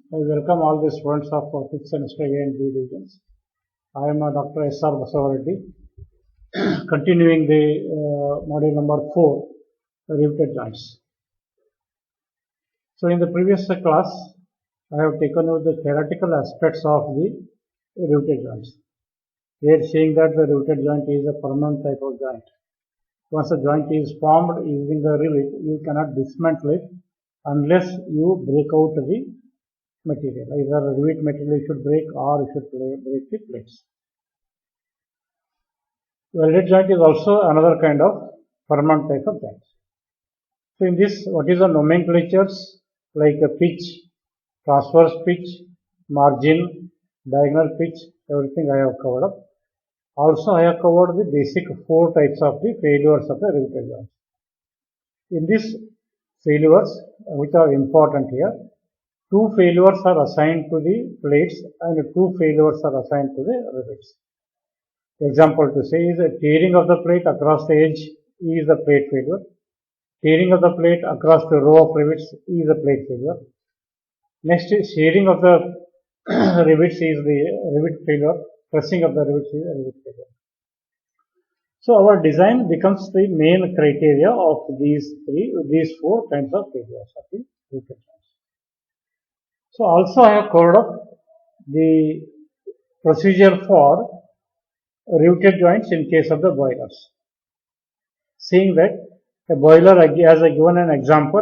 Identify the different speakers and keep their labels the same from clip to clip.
Speaker 1: I welcome all the students of 5th semester A and B divisions. I am Dr. S.R. Basavareddy, continuing the module number 4, riveted joints. So in the previous class, I have taken over the theoretical aspects of the riveted joints. We are saying that the riveted joint is a permanent type of joint. Once a joint is formed using the rivet, you cannot dismantle it unless you break out the material. Either rivet material you should break or you should break the plates. Welded joint is also another kind of permanent type of joint. So in this, what is the nomenclatures like a pitch, transverse pitch, margin, diagonal pitch, everything I have covered up. Also, I have covered the basic 4 types of the failures of the riveted joint. In these failures, which are important here, 2 failures are assigned to the plates and 2 failures are assigned to the rivets. Example to say is a tearing of the plate across the edge is the plate failure. Tearing of the plate across the row of rivets is the plate failure. Next is shearing of the rivets is the rivet failure. Pressing of the rivets is the rivet failure. So our design becomes the main criteria of these 4 kinds of failures of the riveted joints. So also I have covered up the procedure for riveted joints in case of the boilers. Seeing that a boiler, as I given an example,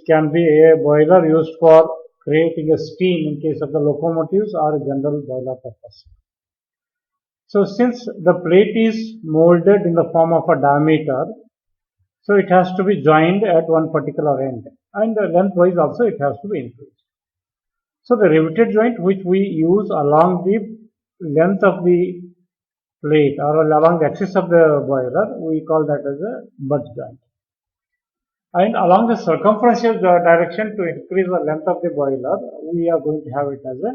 Speaker 1: can be a boiler used for creating a steam in case of the locomotives or a general boiler purpose. So since the plate is molded in the form of a diameter, so it has to be joined at one particular end, and lengthwise also it has to be increased. So the riveted joint which we use along the length of the plate or along the axis of the boiler, we call that as a butt joint. And along the circumferential direction to increase the length of the boiler, we are going to have it as a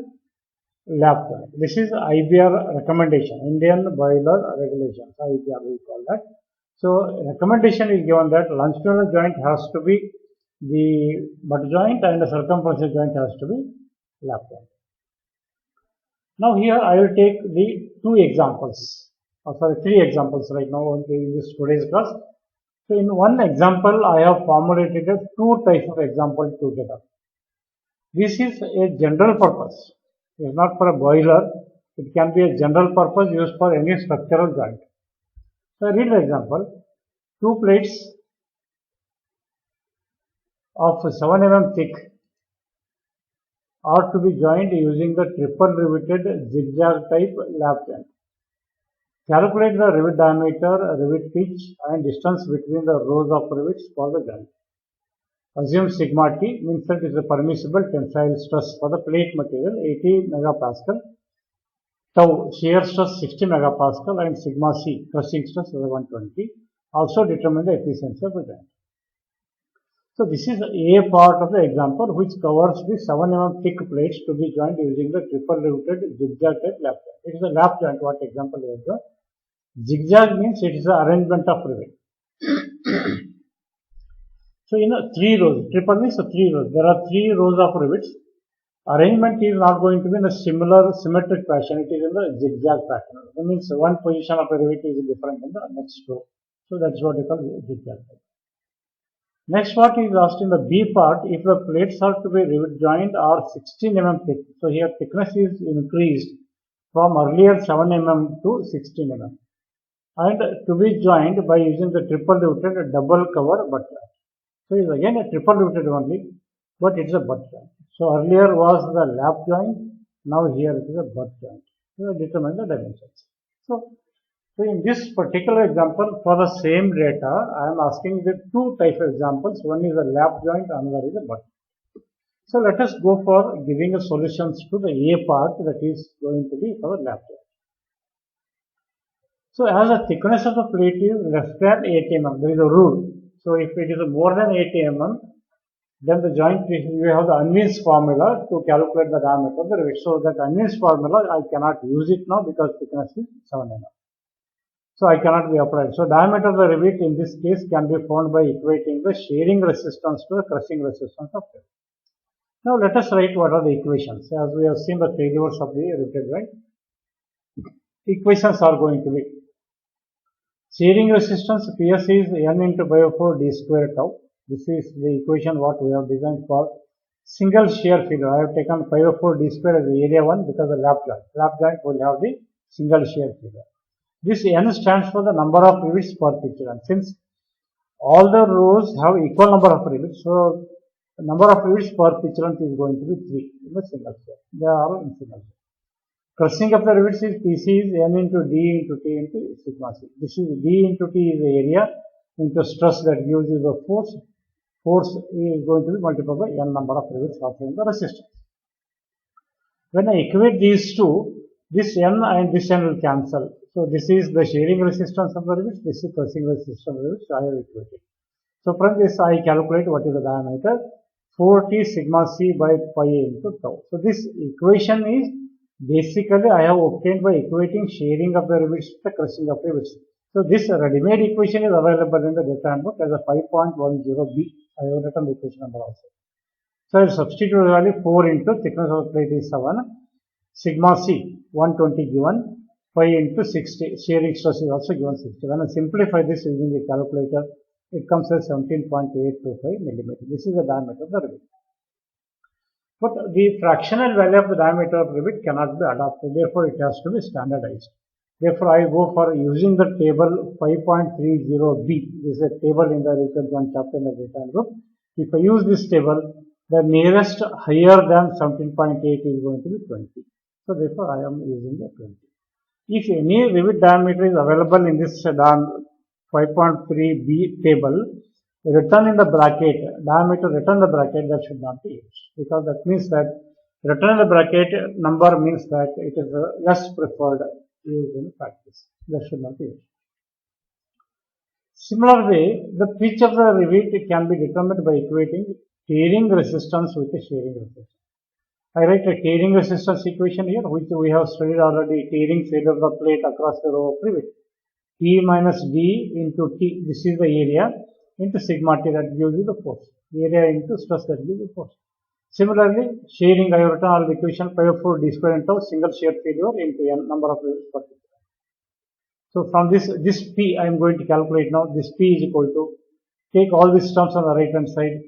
Speaker 1: lap joint. This is IBR recommendation, Indian Boiler Regulations, IBR we call that. So recommendation is given that longitudinal joint has to be the butt joint and the circumferential joint has to be lap joint. Now here I will take the 3 examples right now in this today's class. So in one example I have formulated 2 types of examples together. This is a general purpose. It is not for a boiler. It can be a general purpose used for any structural joint. So I read the example. 2 plates of 7 mm thick are to be joined using the triple riveted zigzag type lap joint. Calculate the rivet diameter, rivet pitch and distance between the rows of rivets for the joint. Assume sigma T means that it is a permissible tensile stress for the plate material 80 megapascal, tau shear stress 60 megapascal and sigma C crushing stress 120. Also determine the efficiency of the joint. So this is a part of the example which covers the 7 mm thick plates to be joined using the triple riveted zigzag type lap joint. It is a lap joint, what example is the zigzag means it is the arrangement of rivet. So in 3 rows, triple means 3 rows. There are 3 rows of rivets. Arrangement is not going to be in a similar symmetric fashion. It is in the zigzag pattern. That means one position of a rivet is different in the next row. So that's what we call zigzag. Next what is asked in the B part, if the plates are to be rivet joined are 16 mm thick. So here thickness is increased from earlier 7 mm to 16 mm. And to be joined by using the triple riveted double cover butt joint. So it is again a triple riveted only, but it is a butt joint. So earlier was the lap joint, now here it is a butt joint. So determine the dimensions. So in this particular example, for the same data, I am asking the 2 type of examples. One is a lap joint, another is a butt. So let us go for giving a solutions to the A part, that is going to be for the lap joint. So as the thickness of the plate is less than 8 mm, there is a rule. So if it is more than 8 mm, then the joint, we have the unwinds formula to calculate the diameter of the rivet. So that unwinds formula I cannot use it now because thickness is 7 mm. So I cannot be applied. So diameter of the rivet in this case can be found by equating the shearing resistance to the crushing resistance of it. Now let us write what are the equations. As we have seen the failures of the riveted joint, equations are going to be shearing resistance PS is N into pi over 4 d square tau. This is the equation what we have designed for single shear failure. I have taken pi over 4 d square as the area 1 because the lap joint. Lap joint will have the single shear failure. This N stands for the number of rivets per picture, and since all the rows have equal number of rivets, so the number of rivets per picture is going to be 3 in the single shear. They are all in single shear. Crushing of the rivets is PC is N into D into T into sigma C. This is D into T is the area into stress that gives you the force. Force is going to be multiplied by N number of rivets also in the resistance. When I equate these two, this N and this N will cancel. So this is the shearing resistance of the rivets, this is crushing resistance of the rivets, so I have equated. So from this I calculate what is the diameter, 4T sigma C by pi into tau. So this equation is basically I have obtained by equating shearing of the rivets to the crushing of rivets. So this ready-made equation is available in the data handbook as a 5.10b. I have written the equation number also. So I will substitute the value 4 into thickness of the plate is 7, sigma C 120 given, pi into 60, shearing stress is also given 60. When I simplify this using the calculator, it comes as 17.825 millimeter. This is the diameter of the rivet. But the fractional value of the diameter of rivet cannot be adopted, therefore it has to be standardized. Therefore I go for using the table 5.30b. This is a table in the rivet joint chapter in the data handbook. If I use this table, the nearest higher than 17.8 is going to be 20. So therefore I am using the 20. If any rivet diameter is available in this 5.3b table, written in the bracket, diameter written in the bracket, that should not be used, because that means that written in the bracket number means that it is less preferred used in practice. That should not be used. Similarly, the pitch of the rivet can be determined by equating tearing resistance with the shearing resistance. I write a tearing resistance equation here, which we have studied already, tearing failure of the plate across the row of rivet. T minus D into T, this is the area, into sigma T, that gives you the force. Area into stress, that gives you force. Similarly, shearing, I have written all the equation, pi over 4 d square into single shear failure into N number of rivets per picture. So from this P I am going to calculate now. This P is equal to, take all these terms on the right hand side.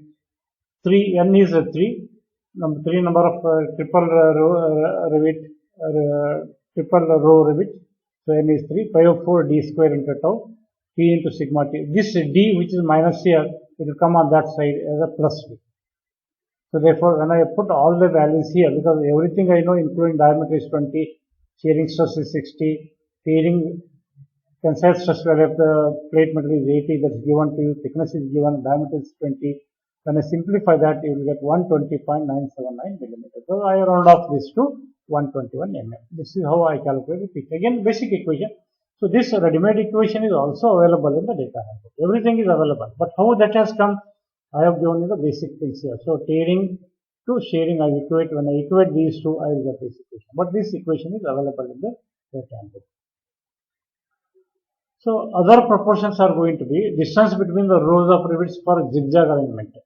Speaker 1: 3, N is a 3. Number 3 number of triple row rivet. So N is 3. Pi over 4 d square into tau. P into sigma T. This D, which is minus here, it will come on that side as a plus D. So therefore, when I put all the values here, because everything I know, including diameter is 20, shearing stress is 60, tearing tensile stress value of the plate material is 80, that's given to you, thickness is given, diameter is 20. When I simplify that, you will get 120.979 millimeters. So I round off this to 121 mm. This is how I calculate it. Again, basic equation. So this ready-made equation is also available in the data handbook. Everything is available. But how that has come, I have given you the basic things here. So tearing to shearing, I equate. When I equate these two, I will get this equation. But this equation is available in the data handbook. So other proportions are going to be distance between the rows of rivets for zigzag arrangement.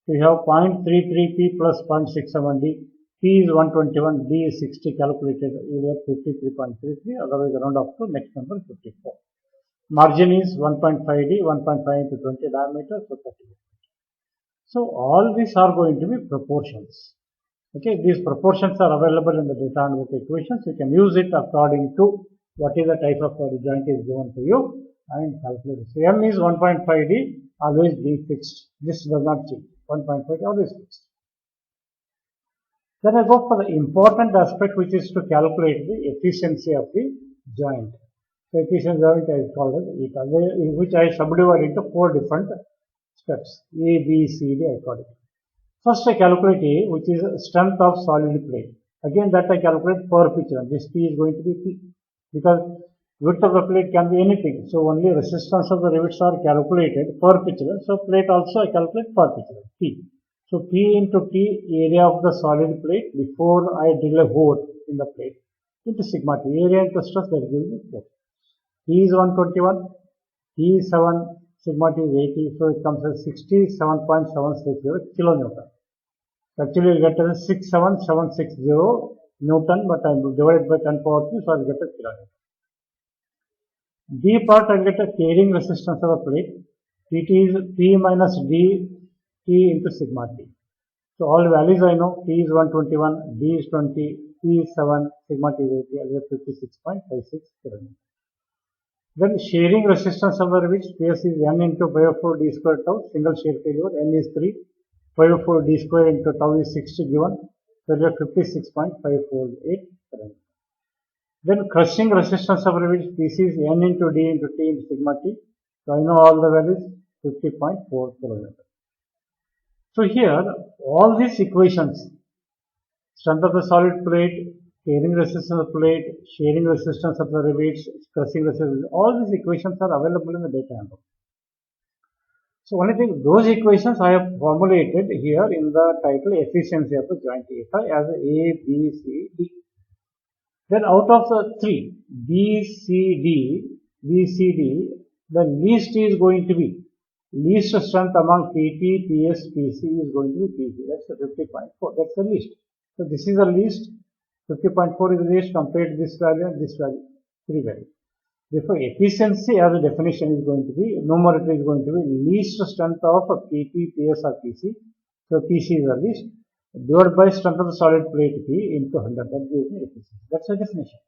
Speaker 1: We have 0.33p plus 0.67d. P is 121, D is 60 calculated, you get 53.33, otherwise round off to next number 54. Margin is 1.5d, 1.5 into 20 diameter, so 30. So all these are going to be proportions. Okay, these proportions are available in the data handbook equations. You can use it according to what is the type of joint is given to you and calculate. So M is 1.5d, always D fixed. This does not change. 1.5 always fixed. Then I go for the important aspect, which is to calculate the efficiency of the joint. So efficiency joint I call it eta, in which I subdivide into 4 different steps. A, B, C, D I call it. First I calculate A, which is strength of solid plate. Again that I calculate per picture. This P is going to be P, because width of the plate can be anything. So only resistance of the rivets are calculated per picture. So plate also I calculate per picture, P. So P into T, area of the solid plate before I drill a hole in the plate, into sigma T, area into stress, that gives me 4. T is 121, T is 7, sigma T is 80, so it comes as 67.760 kilonewton. Actually, you get as 67760 Newton, but I will divide by 10 power 3, so I will get a kilonewton. D part, I will get a carrying resistance of a plate. Pt is P minus D T into sigma T. So all values I know. T is 121, D is 20, P is 7, sigma T is 80, I will get 56.56 kilonewton. Then shearing resistance of the rivets, Ps is N into pi of 4 D square tau, single shear failure, N is 3, pi of 4 D square into tau is 60 given, so we get 56.548 kilonewton. Then crushing resistance of rivets, Pc is N into D into T into sigma T, so I know all the values, 50.4 kilonewton. So here, all these equations, strength of the solid plate, carrying resistance of the plate, shearing resistance of the rivets, crushing resistance, all these equations are available in the data handbook. So only thing, those equations I have formulated here in the title efficiency of the joint EFI as A, B, C, D. Then out of the three, B, C, D, the least is going to be, least strength among PT, PS, PC is going to be PG. That's the 50.4. That's the least. So this is the least. 50.4 is the least compared to this value and this value. Three values. Therefore, efficiency as a definition is going to be, numerator is going to be least strength of PT, PS or PC. So PC is the least. Divided by strength of the solid plate P into 100. That gives me efficiency. That's the definition.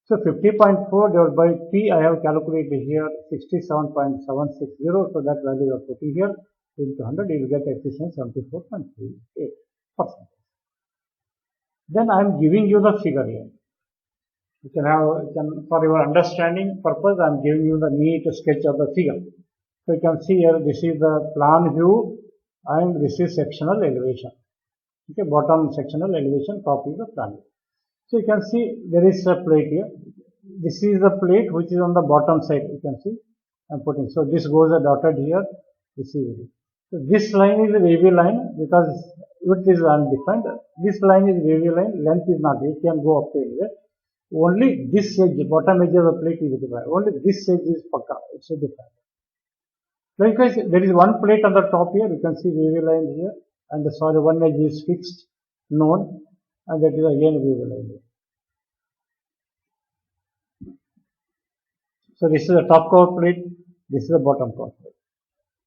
Speaker 1: So 50.4 divided by P, I have calculated here 67.760. So that value of 40 here into 100, you will get efficiency 74.38%. Then I am giving you the figure here. You can have, for your understanding purpose, I am giving you the neat sketch of the figure. So you can see here, this is the plan view and this is sectional elevation. Okay, bottom sectional elevation, top is the plan view. So you can see there is a plate here. This is the plate which is on the bottom side. You can see I am putting. So this goes dotted here. This is it. So this line is a wavy line because width is undefined. This line is wavy line. Length is not. It can go up to here. Only this edge, bottom edge of the plate is defined. Only this edge is pakka. It's a defined. Likewise, there is one plate on the top here. You can see wavy line here, and the solid one edge is fixed, known, and that is again wavy line here. So this is the top cover plate, this is the bottom cover plate.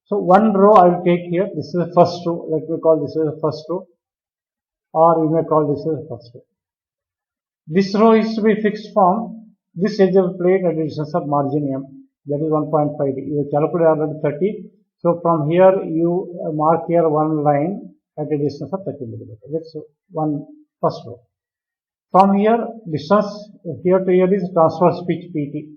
Speaker 1: So one row I will take here, this is the first row, let me call this is the first row, or you may call this as the first row. This row is to be fixed from this edge of the plate at a distance of margin M, that is 1.5D. You calculate already 30. So from here you mark here one line at a distance of 30 millimeter. That's one first row. From here, distance here to here is transverse pitch PT.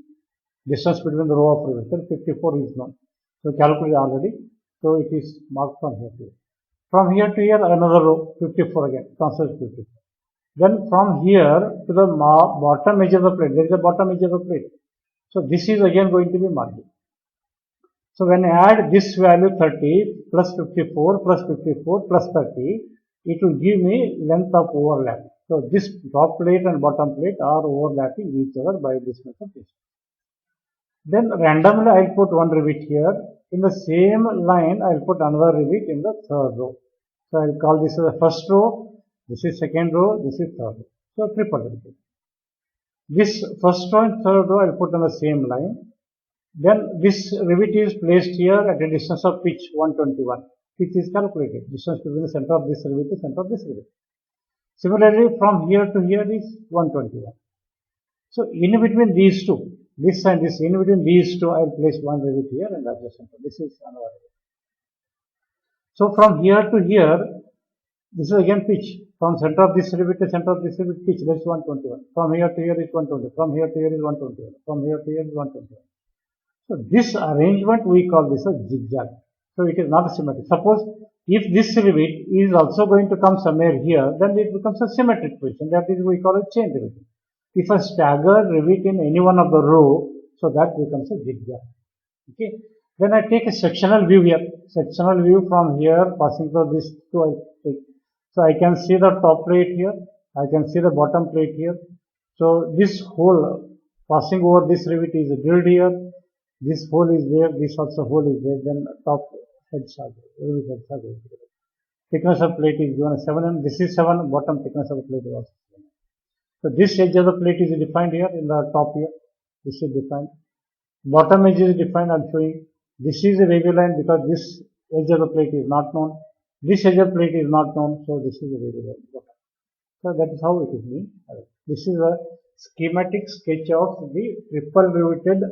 Speaker 1: Distance between the row of rivets, 54 is known. So calculate already. So it is marked from here to here. From here to here, another row, 54 again, transverse 54. Then from here to the bottom edge of the plate, there is a bottom edge of the plate. So this is again going to be margin. So when I add this value 30 plus 54 plus 54 plus 30, it will give me length of overlap. So this top plate and bottom plate are overlapping each other by this much of distance. Then randomly I will put one rivet here. In the same line, I will put another rivet in the third row. So I will call this as the first row, this is second row, this is third row. So triple rivet. This first row and third row I will put on the same line. Then this rivet is placed here at a distance of pitch 121. Pitch is calculated. Distance between the center of this rivet to center of this rivet. Similarly, from here to here is 121. So in between these two, this and this, in between these two, I will place one rivet here and that's the center. This is another rivet. So from here to here, this is again pitch. From center of this rivet to center of this rivet, pitch, that's 121. From here to here is 120. From here to here is 121. From here to here is 121. So this arrangement we call this a zigzag. So it is not a symmetric. Suppose if this rivet is also going to come somewhere here, then it becomes a symmetric position. That is we call it chain rivet. If a staggered rivet in any one of the row, so that becomes a zigzag. Okay. Then I take a sectional view here. Sectional view from here passing through this two I take. So I can see the top plate here. I can see the bottom plate here. So this hole passing over this rivet is drilled here. This hole is there. This also hole is there. Then top heads are there. Rivet heads are there. thickness of plate is given as 7 mm. This is 7, bottom thickness of the plate is also 7 mm. So this edge of the plate is defined here in the top here. This is defined. Bottom edge is defined. I am showing. This is a wavy line because this edge of the plate is not known. This edge of the plate is not known. So this is a wavy line. So that is how it is being. This is a schematic sketch of the triple riveted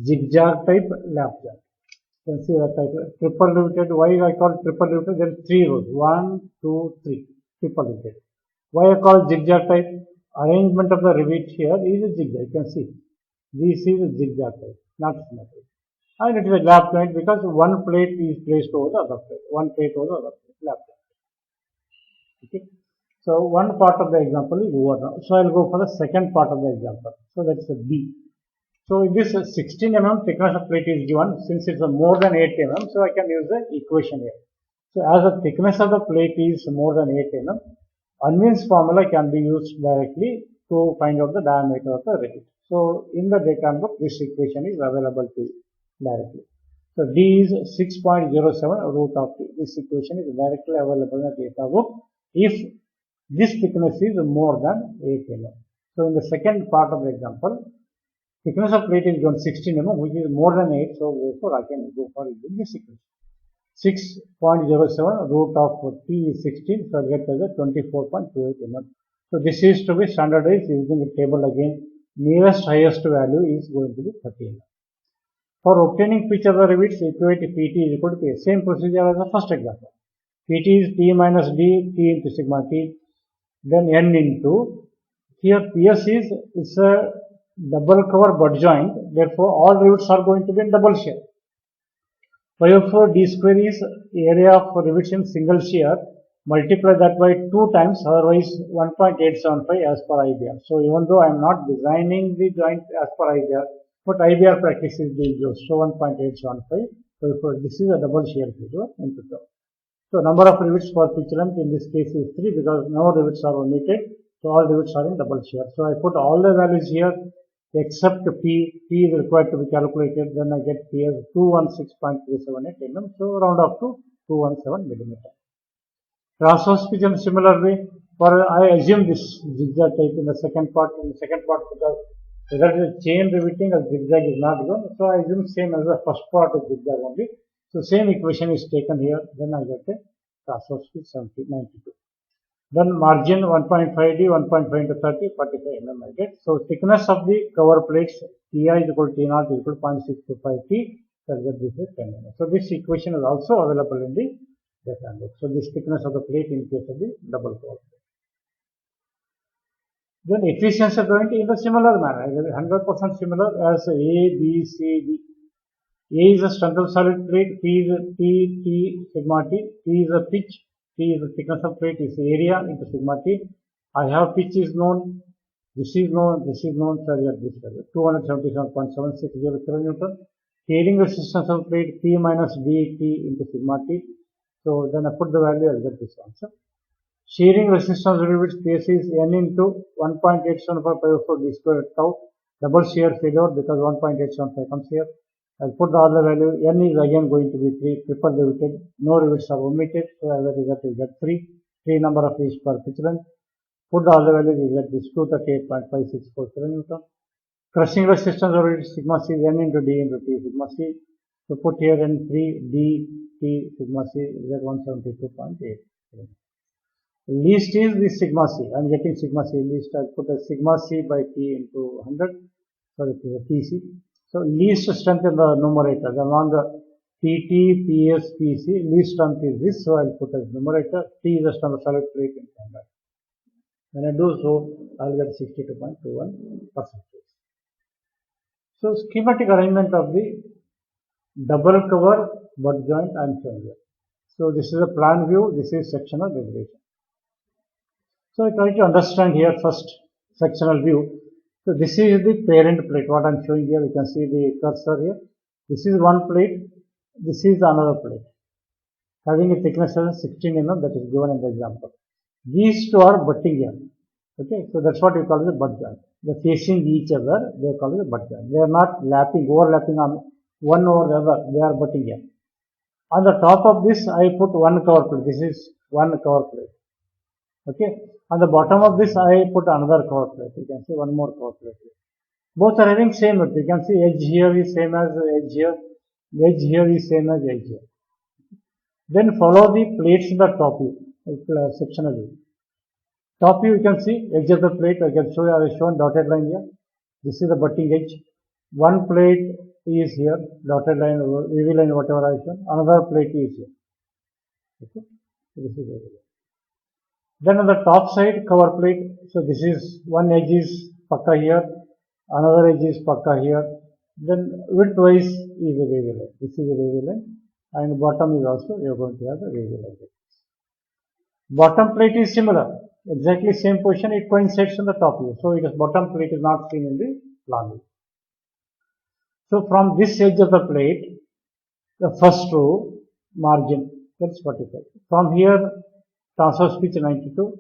Speaker 1: zigzag type lap joint. You can see that type triple riveted. Why I call it triple riveted? There are 3 rows. 1, 2, 3. Triple riveted. Why I call zigzag type? Arrangement of the rivet here is a zigzag. You can see. This is a zigzag type, not symmetric. And it is a lap joint because one plate is placed over the other plate. One plate over the other plate. Lap joint. Okay. So one part of the example is over now. So I will go for the second part of the example. So that's a B. So in this 16 mm thickness of plate is given. Since it's a more than 8 mm, so I can use the equation here. So as the thickness of the plate is more than 8 mm, Unwin's formula can be used directly to find out the diameter of the rivet. So in the data book, this equation is available to you directly. So D is 6.07 root of T. This equation is directly available in the data book if this thickness is more than 8 mm. So in the second part of the example, thickness of plate is given 16 mm, which is more than 8. So therefore I can go for this equation. 6.07 root of T is 16, so I get as a 24.28 mm. So this is to be standardized using the table again. Nearest highest value is going to be 30 mm. For obtaining pitch of the rivets, equate PT is equal to P. Same procedure as the first example. PT is P minus D, T into sigma T, then N into, here PS is a double cover butt joint, therefore all rivets are going to be in double shear. Therefore, D square is area of rivets in single shear, multiply that by 2 times, otherwise 1.875 as per IBR. So even though I am not designing the joint as per IBR, but IBR practice is being used. So 1.875. Therefore, this is a double shear figure into 2. So number of rivets for pitch length in this case is 3 because no rivets are omitted. So all rivets are in double shear. So I put all the values here except P. P is required to be calculated. Then I get P as 216.378 mm. So round up to 217 millimeter. Transverse pitch in a similar way. For I assume this zigzag type in the second part. In the second part, because whether it is chain riveting or zigzag is not given. So I assume same as the first part of zigzag only. So same equation is taken here. Then I get a transverse pitch 92. Then margin 1.5D, 1.5 into 30, 45 mm I get. So thickness of the cover plates, Ti is equal to T0 is equal to 0.625 T. So this is 10 mm. So this equation is also available in the data book. So this thickness of the plate in case of the double cover plate. Then efficiency joint in a similar manner, 100% similar as A, B, C, D. A is a strength of solid plate, T is T, sigma T, T is a pitch, T is the thickness of plate, is area into sigma T. I have pitch is known, this is known, so I get this value, 277.760 kN. Tearing resistance of plate, P minus D, T into sigma T. So then I put the value, I get this answer. Shearing resistance of rivets case is N into 1.875 pi over 4 D square tau. Double shear failure because 1.875 comes here. I'll put the other value. N is again going to be 3, triple riveted. No rivets are omitted. So as a result, you get 3 number of each per pitch length. Put the other value, you get this 238.564 kN. Crushing resistance of rivets sigma C is N into D into T sigma C. So put here N3, D, T sigma C, you get 172.8 kN. Least is the sigma C. I am getting sigma C. Least I put a sigma C by T into 100. So it is a PC. So least strength in the numerator among the PT, PS, PC. Least strength is this. So I'll put as numerator. T is the strength of solid plate in standard. When I do so, I'll get 62.21%. So schematic arrangement of the double cover butt joint I am showing here. So this is a plan view. This is sectional derivation. So I try to understand here first sectional view. So this is the parent plate. What I am showing here, you can see the cursor here. This is one plate. This is another plate. Having a thickness of 16 mm that is given in the example. These two are butting here. Okay, so that's what we call the butt joint. They are facing each other. They are called the butt joint. They are not lapping, overlapping on one over the other. They are butting here. On the top of this, I put one cover plate. This is one cover plate. Okay. On the bottom of this, I put another cover plate. You can see one more cover plate. Both are having same width. You can see edge here is same as edge here. Edge here is same as edge here. Then follow the plates in the top view, sectional view. Top view, you can see edge of the plate. I can show you. I have shown dotted line here. This is the butting edge. One plate is here, dotted line, wavy line, whatever I shown. Another plate is here. Okay. This is wavy line. Then on the top side, cover plate. So this is one edge is pakka here, another edge is pakka here. Then widthwise is a wavy line. This is a wavy line, and bottom is also you are going to have the wavy line. Bottom plate is similar, exactly same position. It coincides on the top view. So it is bottom plate is not seen in the plan view. So from this edge of the plate, the first row margin that's 45. From here, transverse pitch 92.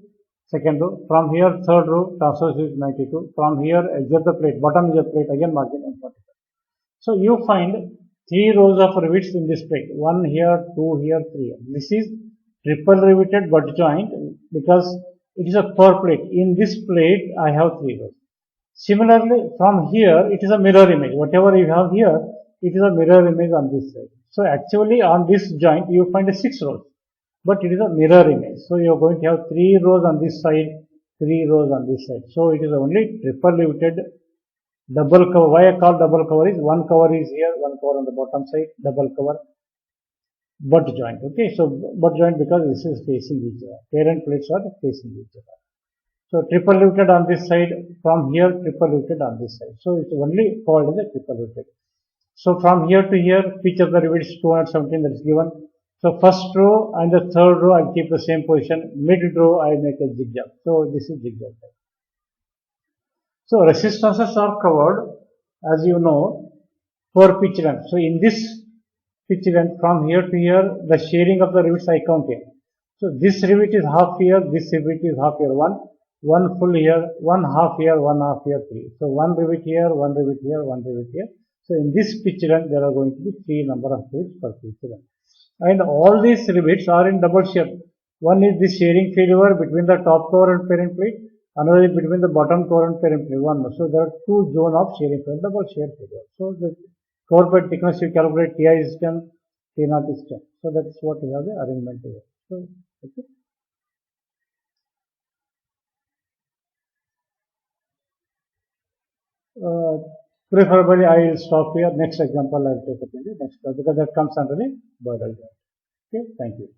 Speaker 1: Second row. From here, third row, transverse pitch 92. From here, edge of the plate, bottom edge of the plate, again margin 45. So you find 3 rows of rivets in this plate. 1 here, 2 here, 3 here. This is triple riveted butt joint because it is a per plate. In this plate, I have 3 rows. Similarly, from here, it is a mirror image. Whatever you have here, it is a mirror image on this side. So actually, on this joint, you find 6 rows, but it is a mirror image. So you are going to have 3 rows on this side, 3 rows on this side. So it is only triple riveted double cover. Why I call double cover is one cover is here, one cover on the bottom side, double cover butt joint. Okay, so butt joint because this is facing each other. Parent plates are facing each other. So triple riveted on this side, from here triple riveted on this side. So it's only called as a triple riveted. So from here to here, pitch of the rivet is 217 that is given. So first row and the third row I keep the same position. Mid row I make a zigzag. So this is zigzag. So resistances are covered, as you know, per pitch length. So in this pitch length from here to here, the sharing of the rivets I count here. So this rivet is half here, this rivet is half here. One full here, one half here, one half here, 3. So one rivet here, one rivet here, one rivet here. So in this pitch length, there are going to be 3 number of rivets per pitch length. And all these rivets are in double shear. One is the shearing failure between the top cover and parent plate. Another is between the bottom cover and parent plate. One. So there are 2 zones of shearing failure, double shear failure. So the cover plate thickness you calculate Ti is 10, T0 is 10. So that is what we have the arrangement here. So, okay. Preferably I will stop here. Next example I will take up in the next class because that comes under the border joint. Okay, thank you.